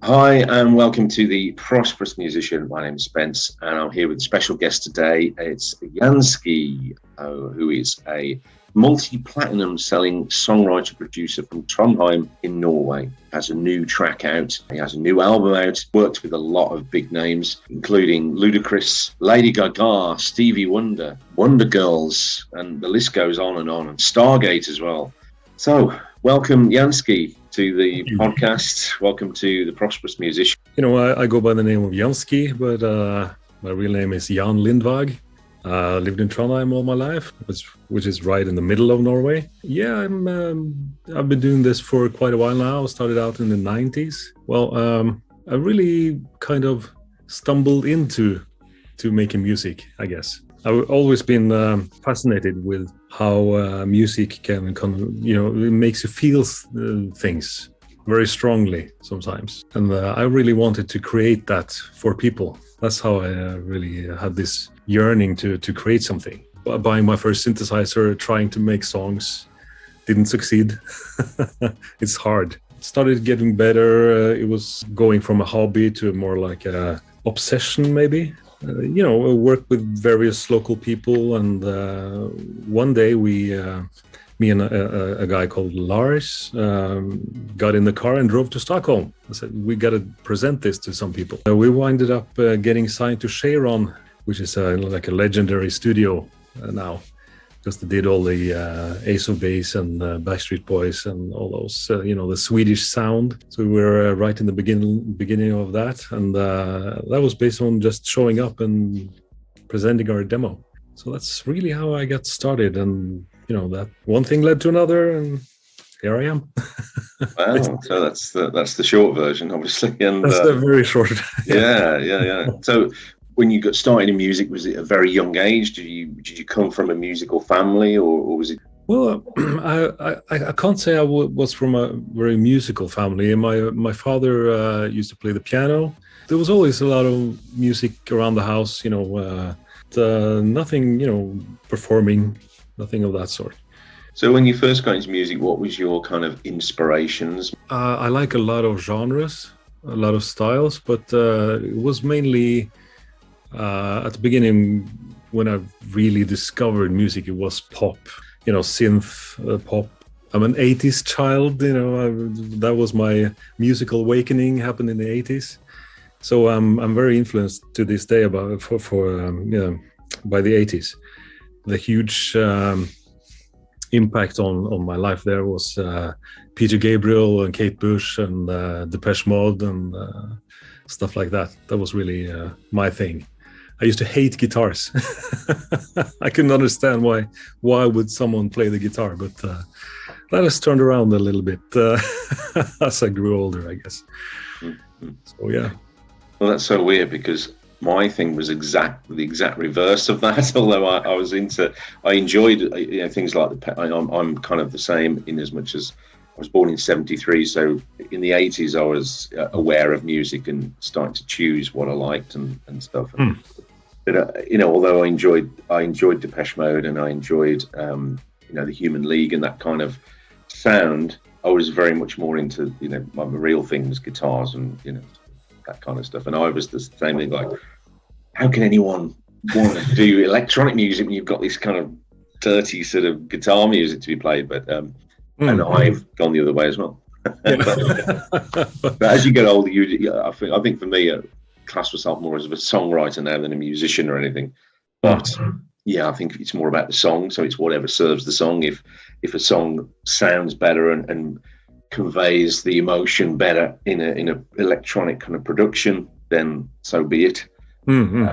Hi, and welcome to the Prosperous Musician. My name is Spence, and I'm here with a special guest today. It's Janski, who is a multi-platinum selling songwriter producer from Trondheim in Norway. Has a new track out. He has a new album out. Worked with a lot of big names, including Ludacris, Lady GaGa, Stevie Wonder, Wonder Girls, and the list goes on, and Stargate as well. So, welcome, Janski, to the podcast. Welcome to the Prosperous Musician. I go by the name of Janski, but my real name is Jan Lindvag. Lived in Trondheim all my life, which is right in the middle of Norway. Yeah, I've been doing this for quite a while now. I started out in the 90s. Well, I really kind of stumbled into making music, I guess. I've always been fascinated with how music can it makes you feel things very strongly sometimes. And I really wanted to create that for people. That's how I really had this yearning to create something. Buying my first synthesizer, trying to make songs, didn't succeed. It's hard. Started getting better. It was going from a hobby to more like a obsession maybe. Work with various local people, and one day me and a guy called Lars got in the car and drove to Stockholm. I said, we got to present this to some people. We winded up getting signed to Cheiron, which is like a legendary studio now, because they did all the Ace of Base and Backstreet Boys and all those, the Swedish sound. So we were right in the beginning of that. And that was based on just showing up and presenting our demo. So that's really how I got started. And, that one thing led to another, and here I am. Wow, so that's the short version, obviously. And that's the very short. Yeah. So when you got started in music, was it a very young age? Did you come from a musical family, or was it? Well, I can't say I was from a very musical family. My father used to play the piano. There was always a lot of music around the house, nothing, performing, nothing of that sort. So when you first got into music, what was your kind of inspirations? I like a lot of genres, a lot of styles, but it was mainly at the beginning when I really discovered music. It was pop, synth pop. I'm an 80s child, that was my musical awakening, happened in the 80s. So I'm very influenced to this day by the 80s. The huge impact on my life there was Peter Gabriel and Kate Bush and Depeche Mode and stuff like that. That was really my thing. I used to hate guitars. I couldn't understand why would someone play the guitar, but that has turned around a little bit as I grew older, I guess. Mm-hmm. So yeah. Well, that's so weird because my thing was the exact reverse of that. Although I enjoyed things like I'm kind of the same in as much as I was born in 73. So in the 80s, I was aware of music and starting to choose what I liked and stuff. But although I enjoyed Depeche Mode and I enjoyed the Human League and that kind of sound, I was very much more into my real thing was guitars and that kind of stuff. And I was the same thing, like, how can anyone want to do electronic music when you've got this kind of dirty sort of guitar music to be played? But and I've gone the other way as well. But as you get older, I think for me, I class myself more as a songwriter now than a musician or anything. But I think it's more about the song. So it's whatever serves the song. If a song sounds better and conveys the emotion better in a electronic kind of production, then so be it. Mm-hmm.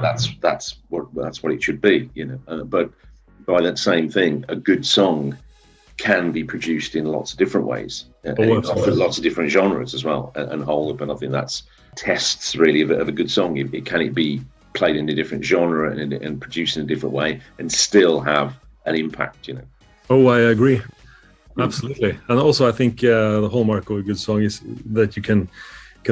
That's what it should be, but by that same thing, a good song can be produced in lots of different ways, lots of different genres as well, and whole. But I think that's tests really of a good song. Can it be played in a different genre and produced in a different way and still have an impact? Oh, I agree. Absolutely. And also I think the hallmark of a good song is that you can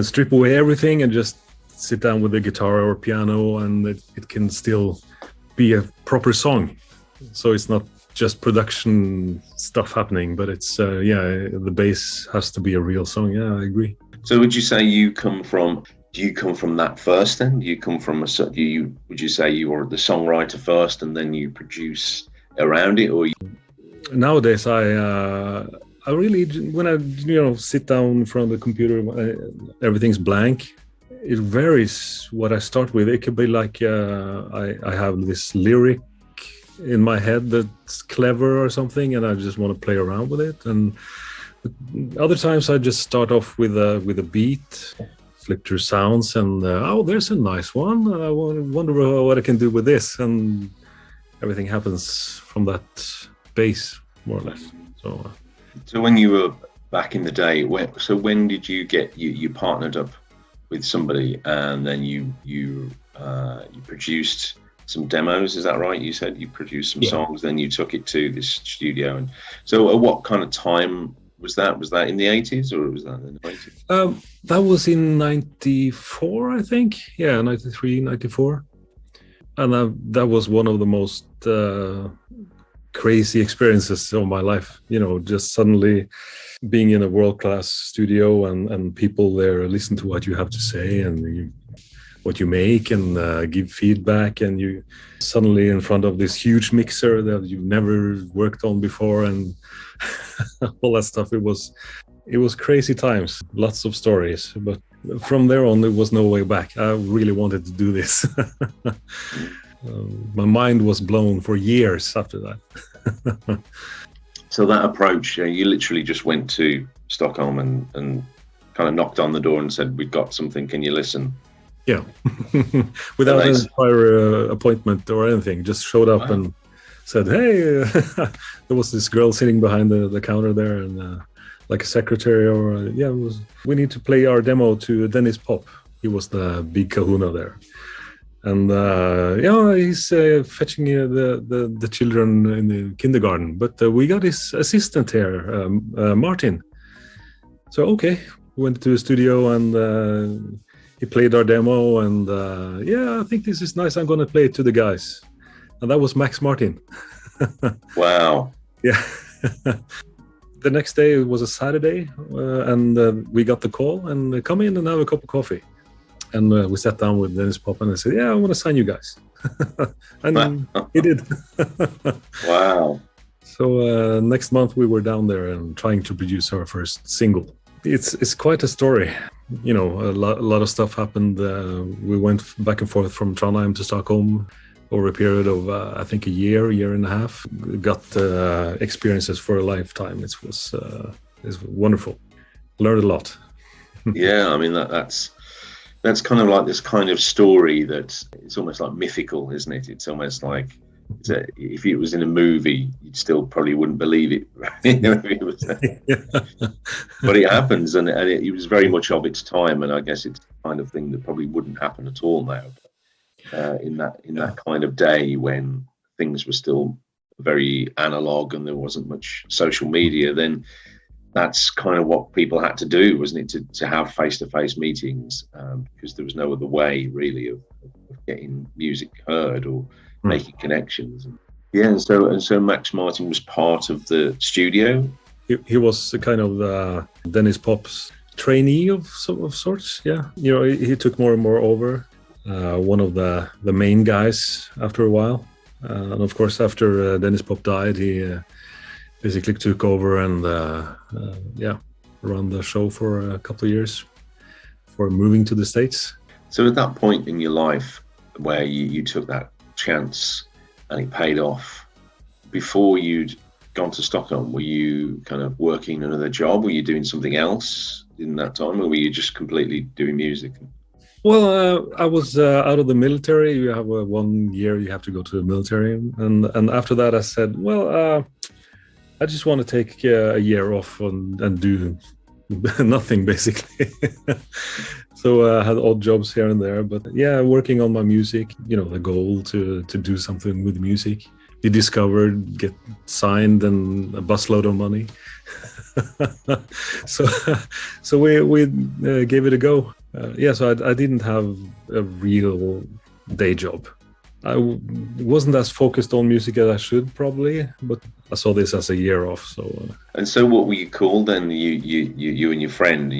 strip away everything and just sit down with a guitar or piano, and it can still be a proper song. So it's not just production stuff happening, but it's the bass has to be a real song. Yeah, I agree. So would you say you come from? Do you come from that first? Then do you come from a? Would you say you were the songwriter first, and then you produce around it, or? Nowadays, I really, when I sit down in front of the computer, everything's blank. It varies what I start with. It could be like I have this lyric in my head that's clever or something, and I just want to play around with it. And other times I just start off with a beat, flip through sounds, and oh, there's a nice one. I wonder what I can do with this, and everything happens from that base, more or less. So when you were back in the day, when did you get you partnered up with somebody, and then you produced some demos? Is that right? You said you produced some songs, then you took it to this studio. And so, what kind of time was that? Was that in the 80s, or was that in the 90s? That was in 94, I think. Yeah, 93, 94. And that was one of the most crazy experiences of my life. Just suddenly being in a world-class studio and people there listen to what you have to say and what you make and give feedback, and you suddenly in front of this huge mixer that you've never worked on before, and all that stuff. It was crazy times, lots of stories, but from there on there was no way back. I really wanted to do this. My mind was blown for years after that. So that approach, you literally just went to Stockholm and kind of knocked on the door and said, "We've got something, can you listen?" Yeah. Without any prior appointment or anything, just showed up and said, "Hey," there was this girl sitting behind the counter there, and like a secretary, or we need to play our demo to Dennis Pop. He was the big kahuna there. And he's fetching the children in the kindergarten, but we got his assistant here, Martin. So okay, we went to the studio and he played our demo, and I think this is nice. I'm going to play it to the guys, and that was Max Martin. Wow. Yeah. The next day it was a Saturday, and we got the call and come in and have a cup of coffee. And we sat down with Dennis Pop and I said, "Yeah, I want to sign you guys." And he did. Wow. So next month we were down there and trying to produce our first single. It's quite a story. A lot of stuff happened. We went back and forth from Trondheim to Stockholm over a period of, I think, a year and a half. Got experiences for a lifetime. It was wonderful. Learned a lot. Yeah, I mean, that's kind of like this kind of story that it's almost like mythical, isn't it? It's almost like if it was in a movie, you still probably wouldn't believe it. But it happens, and it was very much of its time, and I guess it's the kind of thing that probably wouldn't happen at all now. In that kind of day when things were still very analog and there wasn't much social media, then that's kind of what people had to do, wasn't it? To have face-to-face meetings, because there was no other way really of getting music heard or making connections. And so Max Martin was part of the studio. He was kind of the Dennis Pop's trainee of sorts. Yeah, he took more and more over. One of the main guys after a while, and of course after Dennis Pop died, he basically took over and run the show for a couple of years before moving to the States. So at that point in your life where you took that chance and it paid off, before you'd gone to Stockholm, were you kind of working another job? Were you doing something else in that time, or were you just completely doing music? Well, I was out of the military. You have 1 year you have to go to the military, and after that I said, well, I just want to take a year off and do nothing, basically. So I had odd jobs here and there, but working on my music, the goal to do something with music, be discovered, get signed, and a busload of money. So we gave it a go. So I didn't have a real day job. wasn't as focused on music as I should probably, but I saw this as a year off. So. And so, what were you called then? You and your friend.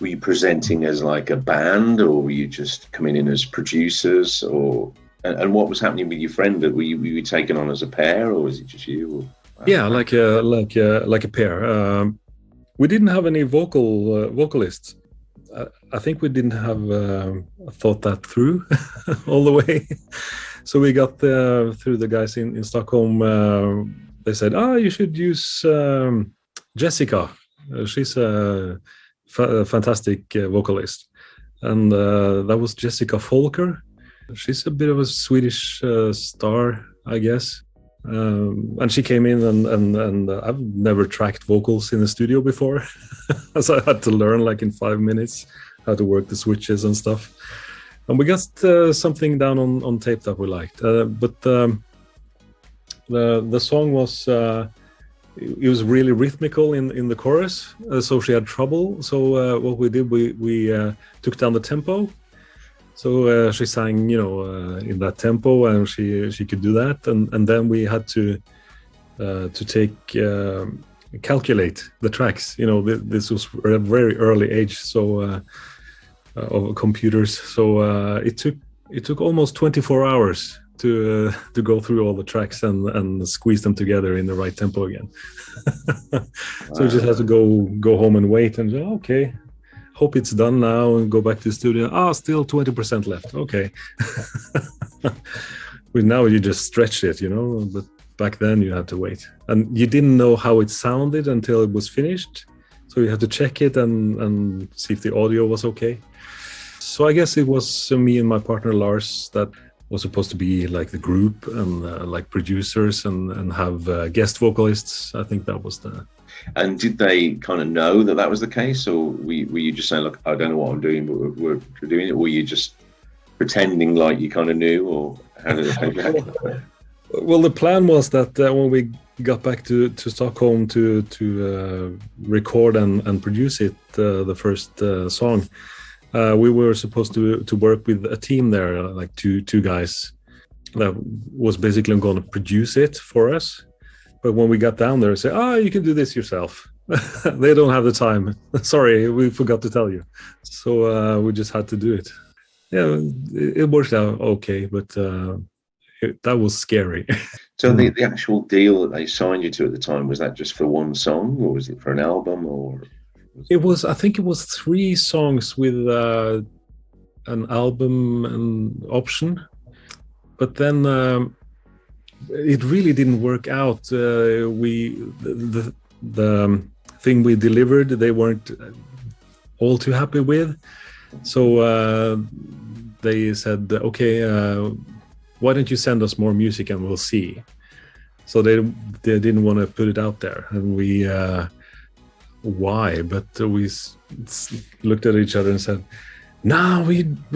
Were you presenting as like a band, or were you just coming in as producers, or? And what was happening with your friend? Were you taken on as a pair, or was it just you? Or, yeah, like a pair. We didn't have any vocalists. I think we didn't have thought that through all the way. So we got through the guys in Stockholm. They said, you should use Jessica. She's a fantastic vocalist. And that was Jessica Folker. She's a bit of a Swedish star, I guess. And she came in and I've never tracked vocals in the studio before. So I had to learn like in 5 minutes how to work the switches and stuff. And we got something down on tape that we liked. But the song was, it was really rhythmical in the chorus. So she had trouble. So what we did, we took down the tempo. So she sang, in that tempo, and she could do that, and then we had to calculate the tracks. This was a very early age, so of computers. So it took almost 24 hours to go through all the tracks and squeeze them together in the right tempo again. So we just had to go home and wait and say, okay. Hope it's done now and go back to the studio. Still 20% left. Okay. Well, now you just stretch it, but back then you had to wait. And you didn't know how it sounded until it was finished. So you had to check it and see if the audio was okay. So I guess it was me and my partner Lars that was supposed to be like the group and like producers and have guest vocalists. I think that was the... And did they kind of know that was the case, or were you just saying, look, I don't know what I'm doing, but we're doing it? Or were you just pretending like you kind of knew, or how did it? Well, the plan was that when we got back to Stockholm to record and produce it, the first song, we were supposed to work with a team there, like two guys that was basically going to produce it for us. But when we got down there, I said, you can do this yourself. They don't have the time. Sorry, we forgot to tell you. So we just had to do it. Yeah, it worked out okay, but that was scary. So the actual deal that they signed you to at the time, was that just for one song, or was it for an album? Or I think it was 3 songs with an album and option. But then... it really didn't work out. The thing we delivered, they weren't all too happy with. So they said, okay, why don't you send us more music and we'll see. So they didn't want to put it out there. And we, why? But we looked at each other and said, no,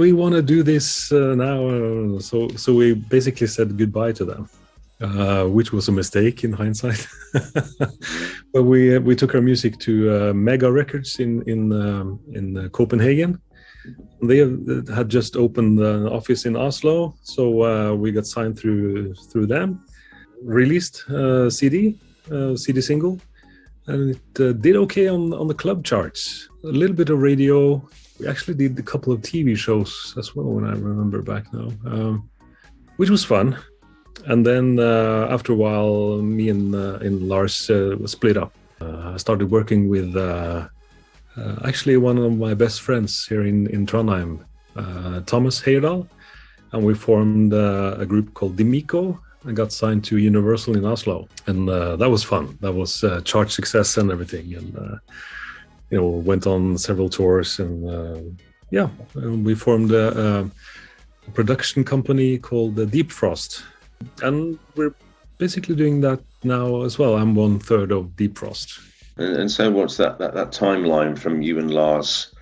we want to do this now. So we basically said goodbye to them. Which was a mistake in hindsight. But we took our music to Mega Records in Copenhagen. They had just opened an office in Oslo, so we got signed through them. Released CD single, and it did okay on the club charts. A little bit of radio. We actually did a couple of TV shows as well, when I remember back now, which was fun. And then after a while, me and Lars split up. I started working with actually one of my best friends here in Trondheim, Thomas Heyerdahl. And we formed a group called Dimiko and got signed to Universal in Oslo. And that was fun. That was chart success and everything. And, went on several tours. And we formed a production company called Deep Frost. And we're basically doing that now as well. I'm 1/3 of Deep Frost. And so what's that timeline from you and Lars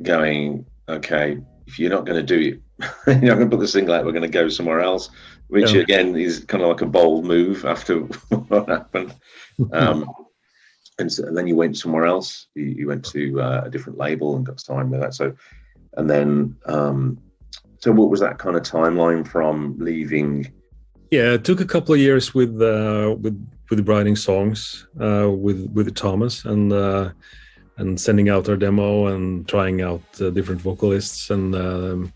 going, okay, if you're not going to do it, you're not going to put the single out, we're going to go somewhere else, which again is kind of like a bold move after what happened. And then you went somewhere else. You went to a different label and got signed with that. So, and then So what was that kind of timeline from leaving? Yeah, it took a couple of years with writing songs with Thomas and sending out our demo and trying out different vocalists, and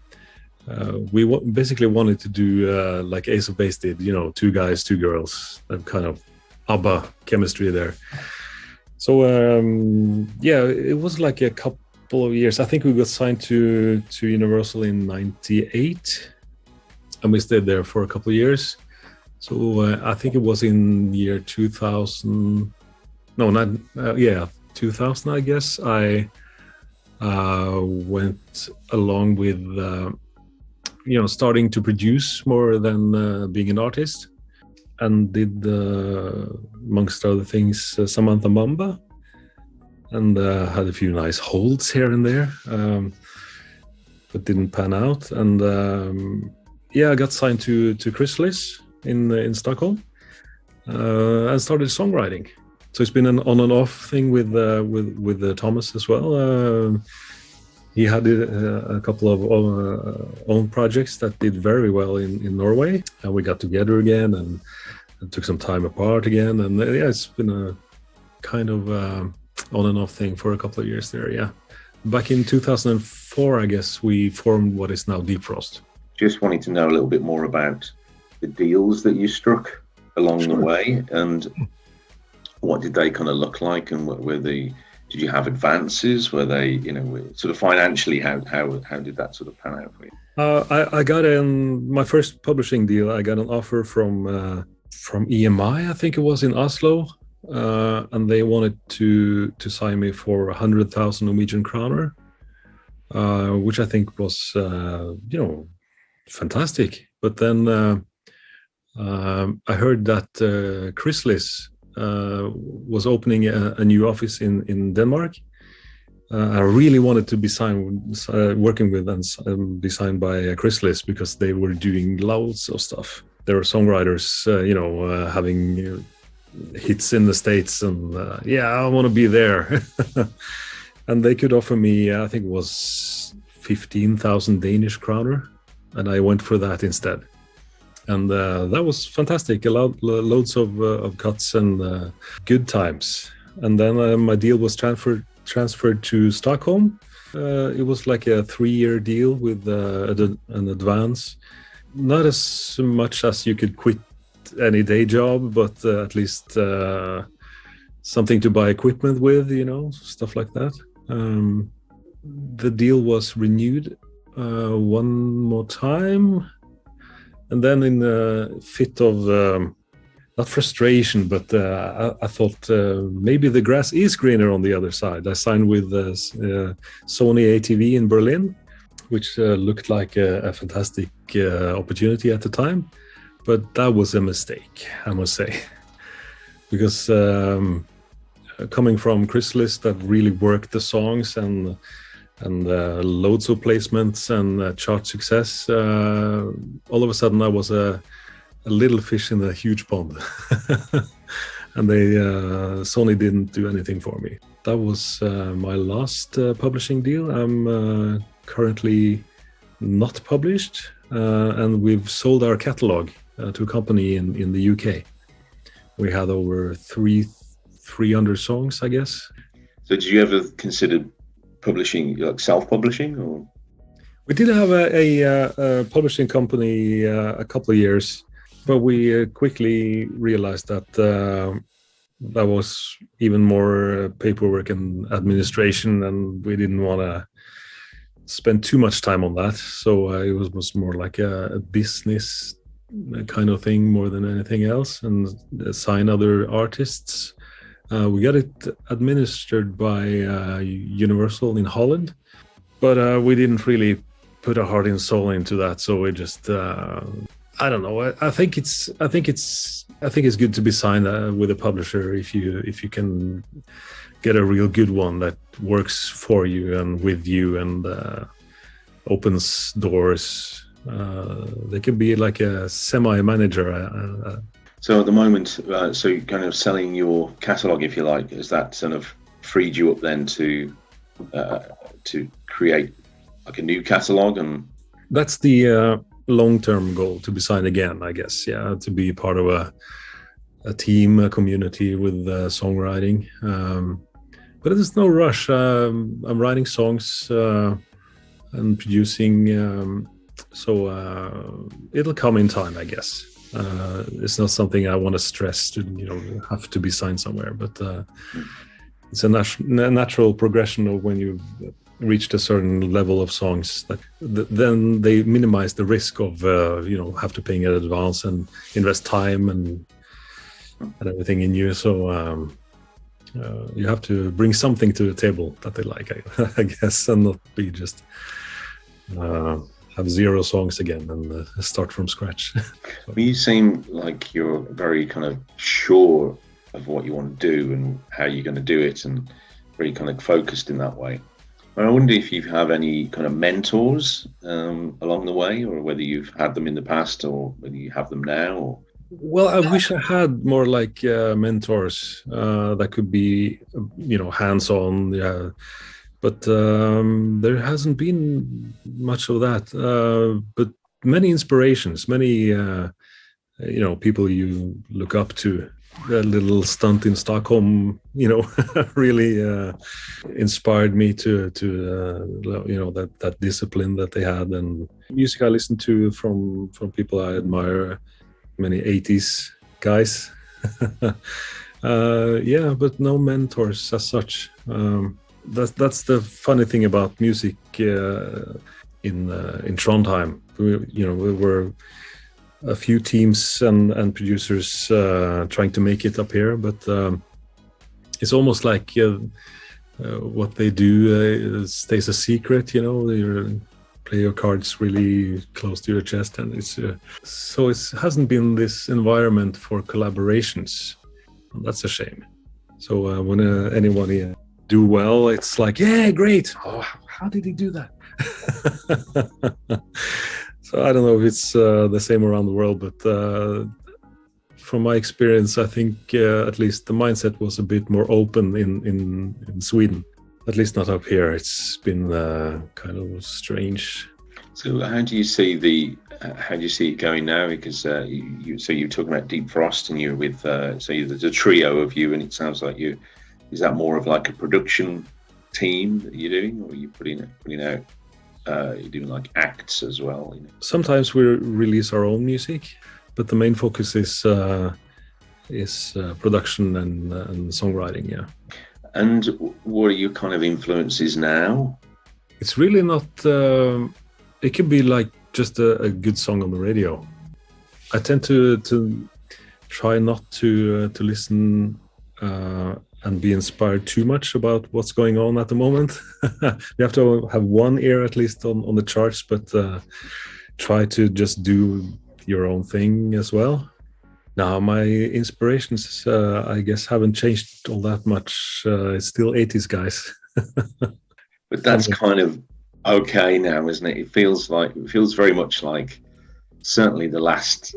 we basically wanted to do like Ace of Base did, two guys, two girls, that kind of ABBA chemistry there. So yeah, it was like a couple of years. I think we got signed to Universal in '98, and we stayed there for a couple of years. So I think it was in year 2000. No, not 2000. I guess I went along with starting to produce more than being an artist, and did amongst other things Samantha Mumba, and had a few nice holds here and there, but didn't pan out. And I got signed to Chrysalis in Stockholm, and started songwriting. So it's been an on and off thing with Thomas as well. He had a couple of own projects that did very well in Norway, and we got together again and took some time apart again. And it's been a kind of on and off thing for a couple of years there. Yeah, back in 2004, I guess we formed what is now Deep Frost. Just wanting to know a little bit more about the deals that you struck along the way, and what did they kind of look like, and did you have advances? Were they, sort of financially, how did that sort of pan out for you? I got my first publishing deal. I got an offer from EMI, I think it was in Oslo, and they wanted to sign me for 100,000 Norwegian kroner, which I think was fantastic. But then I heard that Chrysalis was opening a new office in Denmark. I really wanted to be working with and be signed by Chrysalis, because they were doing loads of stuff. There were songwriters, having hits in the States, and I want to be there. And they could offer me, I think it was 15,000 Danish kroner, and I went for that instead. And that was fantastic. Loads of cuts and good times. And then my deal was transferred to Stockholm. It was like a 3-year deal with an advance. Not as much as you could quit any day job, but at least something to buy equipment with, stuff like that. The deal was renewed one more time. And then in a fit of, not frustration, but I thought maybe the grass is greener on the other side. I signed with Sony ATV in Berlin, which looked like a fantastic opportunity at the time. But that was a mistake, I must say. Because coming from Chrysalis that really worked the songs and loads of placements and chart success, all of a sudden I was a little fish in a huge pond. And Sony didn't do anything for me. That was my last publishing deal. I'm currently not published, and we've sold our catalog to a company in the UK. We had over 300 songs, I guess. So did you ever consider publishing, like self-publishing, or? We did have a publishing company a couple of years, but we quickly realized that that was even more paperwork and administration, and we didn't want to spend too much time on that. So it was more like a business kind of thing more than anything else, and sign other artists. We got it administered by Universal in Holland, but we didn't really put our heart and soul into that. So we just, I don't know. I think it's good to be signed with a publisher if you can get a real good one that works for you and with you and opens doors. They can be like a semi-manager. So at the moment, so you're kind of selling your catalog, if you like, has that sort of freed you up then to create like a new catalog? And That's the long-term goal, to be signed again, I guess. Yeah, to be part of a team, a community with songwriting. But there's no rush. I'm writing songs and producing, so it'll come in time, I guess. It's not something I want to stress to, have to be signed somewhere, but it's a natural progression of when you've reached a certain level of songs that then they minimize the risk of have to pay in advance and invest time and everything in you. So you have to bring something to the table that they like, I guess, and not be just have 0 songs again and start from scratch. Well, you seem like you're very kind of sure of what you want to do and how you're going to do it, and really kind of focused in that way. And I wonder if you have any kind of mentors along the way, or whether you've had them in the past, or whether you have them now. Or... Well, I wish I had more like mentors that could be, hands-on. Yeah. But there hasn't been much of that. But many inspirations, many, people you look up to. A little stunt in Stockholm, really inspired me to that discipline that they had, and music I listened to from people I admire, many 80s guys. But no mentors as such. That's the funny thing about music in Trondheim. We were a few teams and producers trying to make it up here, but it's almost like what they do stays a secret. You play your cards really close to your chest, and it's so it hasn't been this environment for collaborations. That's a shame. So when anybody do well, it's like, yeah, great. Oh, how did he do that? So I don't know if it's the same around the world, but from my experience, I think at least the mindset was a bit more open in Sweden. At least not up here. It's been kind of strange. So how do you see it going now? Because you're talking about Deep Frost, and you're with there's a trio of you, and it sounds like is that more of like a production team that you're doing, or are you putting out? You're doing like acts as well. Sometimes we release our own music, but the main focus is production and songwriting. Yeah. And what are your kind of influences now? It's really not. It can be like just a good song on the radio. I tend to try not to listen and be inspired too much about what's going on at the moment. You have to have one ear at least on the charts, but try to just do your own thing as well. Now, my inspirations, I guess, haven't changed all that much. It's still 80s guys. But that's kind of okay now, isn't it? It feels very much like certainly the last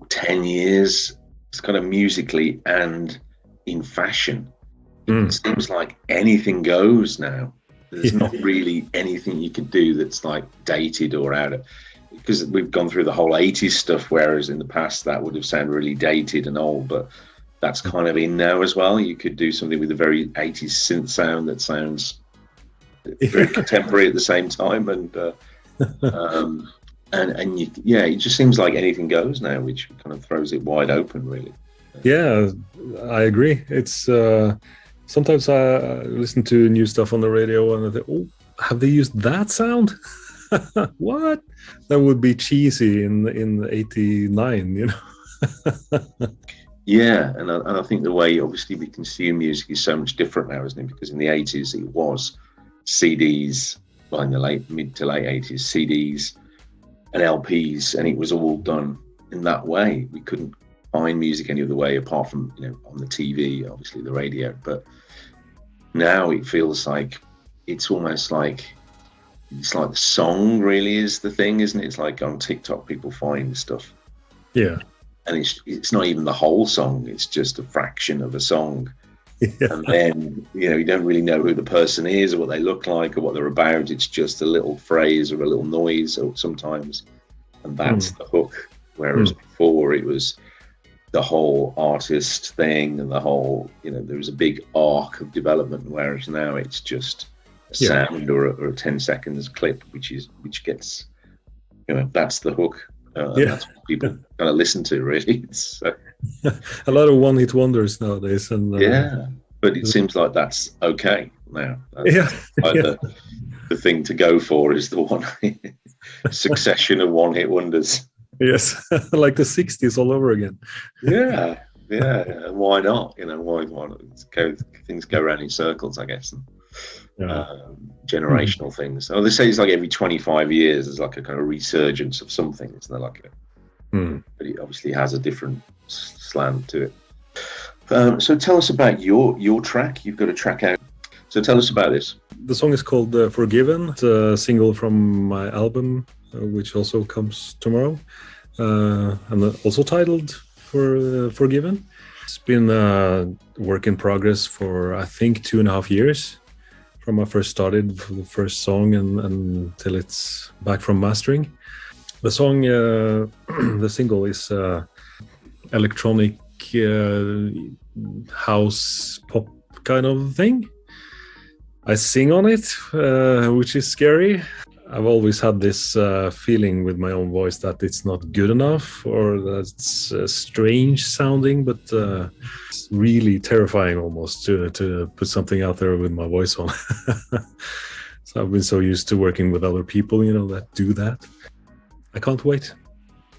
10 years, it's kind of musically and in fashion. It seems like anything goes now. There's not really anything you can do that's like dated or out of, because we've gone through the whole 80s stuff, whereas in the past that would have sounded really dated and old, but that's kind of in now as well. You could do something with a very 80s synth sound that sounds very contemporary at the same time, and it just seems like anything goes now, which kind of throws it wide open, really. Yeah, I agree. It's sometimes I listen to new stuff on the radio and I think, oh, have they used that sound? What? That would be cheesy in 89, Yeah, and I think the way obviously we consume music is so much different now, isn't it? Because in the 80s it was CDs, well, in the mid to late 80s, CDs and LPs, and it was all done in that way. We couldn't find music any other way apart from on the TV, obviously the radio. But now it feels like it's almost like the song really is the thing, isn't it? It's like on TikTok people find stuff, yeah, and it's not even the whole song, it's just a fraction of a song, And then, you don't really know who the person is or what they look like or what they're about. It's just a little phrase or a little noise or sometimes, and that's the hook. Whereas before it was the whole artist thing and the whole, there was a big arc of development, whereas now it's just a sound or a 10 seconds clip, which gets, that's the hook. And that's what people kind of listen to, really. It's, a lot of one-hit wonders nowadays. And but it seems like that's okay now. Yeah. The thing to go for is the one succession of one-hit wonders. Yes, like the 60s all over again. Yeah. Why not? Why things go around in circles, I guess. Generational things. Oh, they say it's like every 25 years there's like a kind of resurgence of something. It's not like but it obviously has a different slant to it. So tell us about your track. You've got a track out. So tell us about this. The song is called Forgiven. It's a single from my album, which also comes tomorrow, and also titled Forgiven. It's been a work in progress for, I think, 2.5 years from I first started the first song until it's back from mastering. The song, the single is electronic house pop kind of thing. I sing on it, which is scary. I've always had this feeling with my own voice that it's not good enough or that it's strange sounding, but it's really terrifying almost to put something out there with my voice on. So I've been so used to working with other people, that do that. I can't wait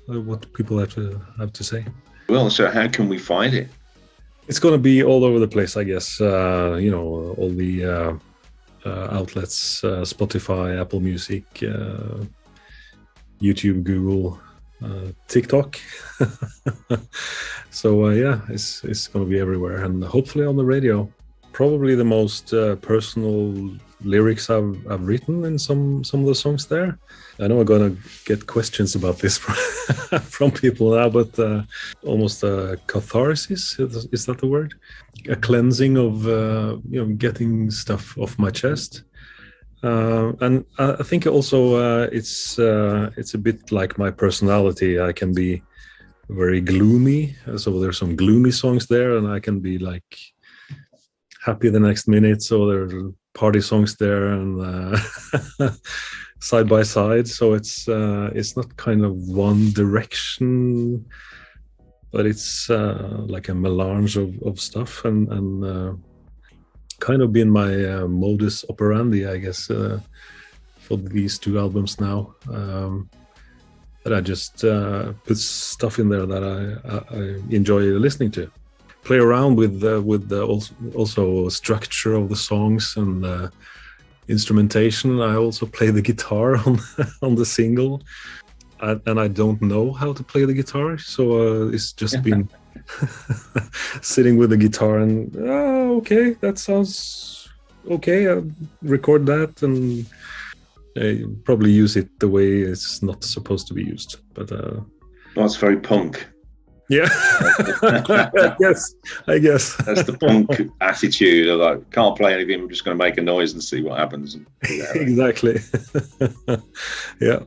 what people have to say. Well, so how can we find it? It's going to be all over the place, I guess. All the outlets, Spotify, Apple Music, YouTube, Google, TikTok. So it's going to be everywhere, and hopefully on the radio. Probably the most personal lyrics I've written in some of the songs there. I know I'm going to get questions about this from people now, but almost a catharsis, is that the word? A cleansing of getting stuff off my chest. And I think also it's a bit like my personality. I can be very gloomy, so there's some gloomy songs there, and I can be like happy the next minute, so there's party songs there, and side by side. So it's not kind of one direction, but it's like a melange of stuff, and kind of been my modus operandi, I guess, for these 2 albums now. That I just put stuff in there that I enjoy listening to. Play around with the also structure of the songs and instrumentation. I also play the guitar on the single, and I don't know how to play the guitar, so it's just been sitting with the guitar and okay, that sounds okay. I'll record that and probably use it the way it's not supposed to be used. But that's very punk. Yeah, I guess that's the punk attitude of like, can't play anything, I'm just going to make a noise and see what happens. Exactly. Yeah.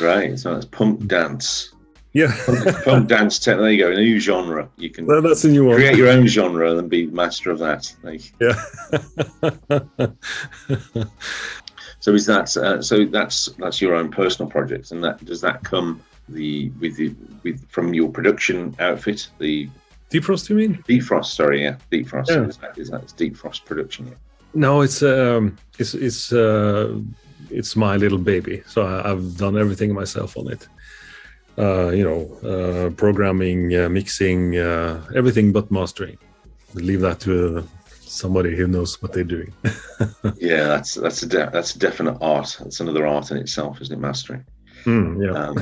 Right, so that's punk dance. Yeah. Punk dance. There you go, a new genre. You can that's a new one. Create your own genre and be master of that. Yeah. So is that so? That's your own personal project, and does that come from your production outfit, the Deep Frost, you mean? Deep Frost, sorry, yeah, Deep Frost. Yeah. Is that Deep Frost production? Yeah. No, it's my little baby. So I've done everything myself on it. Programming, mixing, everything but mastering. Leave that to somebody who knows what they're doing. Yeah, that's a definite art. That's another art in itself, isn't it? Mastering. Yeah.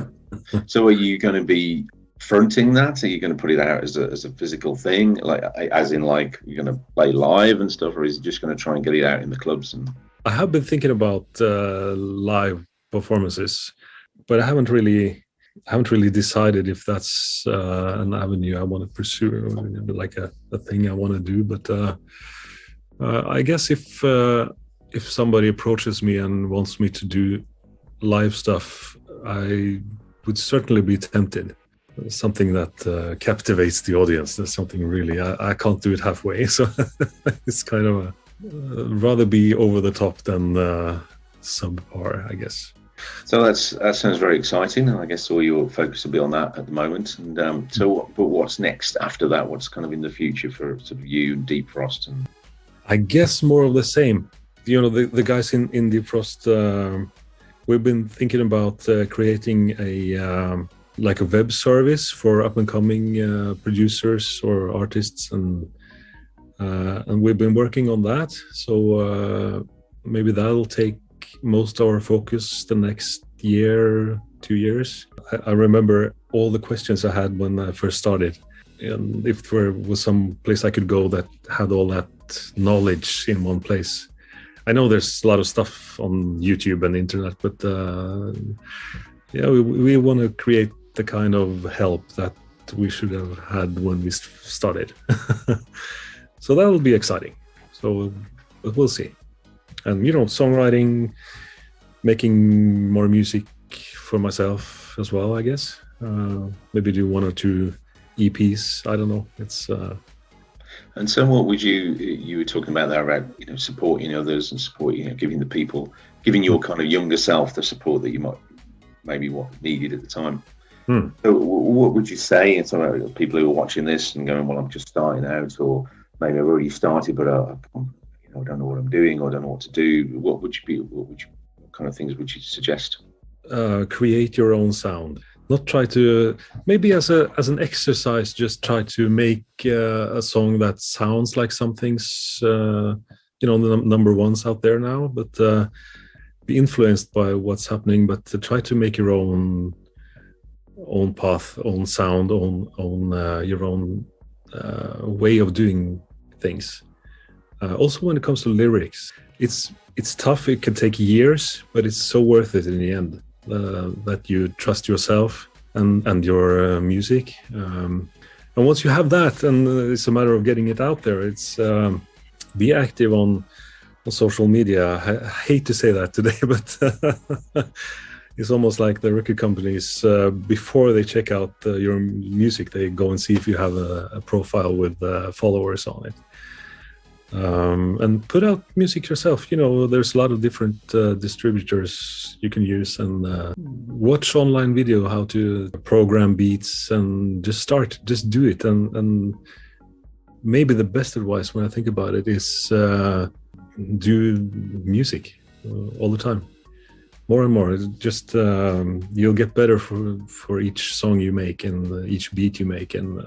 So are you going to be fronting that? Are you going to put it out as a physical thing, like as in like you're going to play live and stuff, or is it just going to try and get it out in the clubs? And I have been thinking about live performances, but I haven't really haven't really decided if that's an avenue I want to pursue, or like a thing I want to do. But I guess if somebody approaches me and wants me to do live stuff, I would certainly be tempted. Something that captivates the audience. That's something really I can't do it halfway. So it's kind of rather be over the top than subpar, I guess. So that sounds very exciting, and I guess all your focus will be on that at the moment. And but what's next after that? What's kind of in the future for sort of you and Deep Frost? And I guess more of the same. You know, the guys in Deep Frost, we've been thinking about creating a like a web service for up and coming producers or artists, and we've been working on that. So maybe that'll take most of our focus the next year, 2 years. I remember all the questions I had when I first started, and if there was some place I could go that had all that knowledge in one place. I know there's a lot of stuff on YouTube and internet, but yeah, we want to create the kind of help that we should have had when we started. So that will be exciting. So we'll see. And, you know, songwriting, making more music for myself as well, I guess. Maybe do 1 or 2 EPs. I don't know. It's And so what would you were talking about there about, you know, supporting others and supporting, you know, giving your kind of younger self the support that you might maybe what needed at the time. So what would you say to some people who are watching this and going, well, I'm just starting out, or maybe I've already started, but I don't know what I'm doing, or I don't know what to do. What kind of things would you suggest? Create your own sound. Not try to, maybe as an exercise, just try to make a song that sounds like something's, you know, the number ones out there now, but be influenced by what's happening, but to try to make your own path, own sound, your own way of doing things. Also, when it comes to lyrics, it's tough. It can take years, but it's so worth it in the end. That you trust yourself and your music, and once you have that, and it's a matter of getting it out there. It's be active on social media. I hate to say that today, but it's almost like the record companies, before they check out your music, they go and see if you have a profile with followers on it. And put out music yourself. You know, there's a lot of different distributors you can use, and watch online video how to program beats, and just do it. And maybe the best advice when I think about it is do music all the time, more and more. Just you'll get better for each song you make and each beat you make, and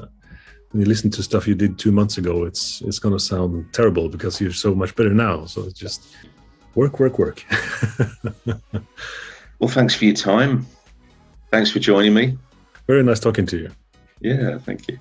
when you listen to stuff you did 2 months ago, it's going to sound terrible because you're so much better now. So it's just work. Well, thanks for your time. Thanks for joining me. Very nice talking to you. Yeah, thank you.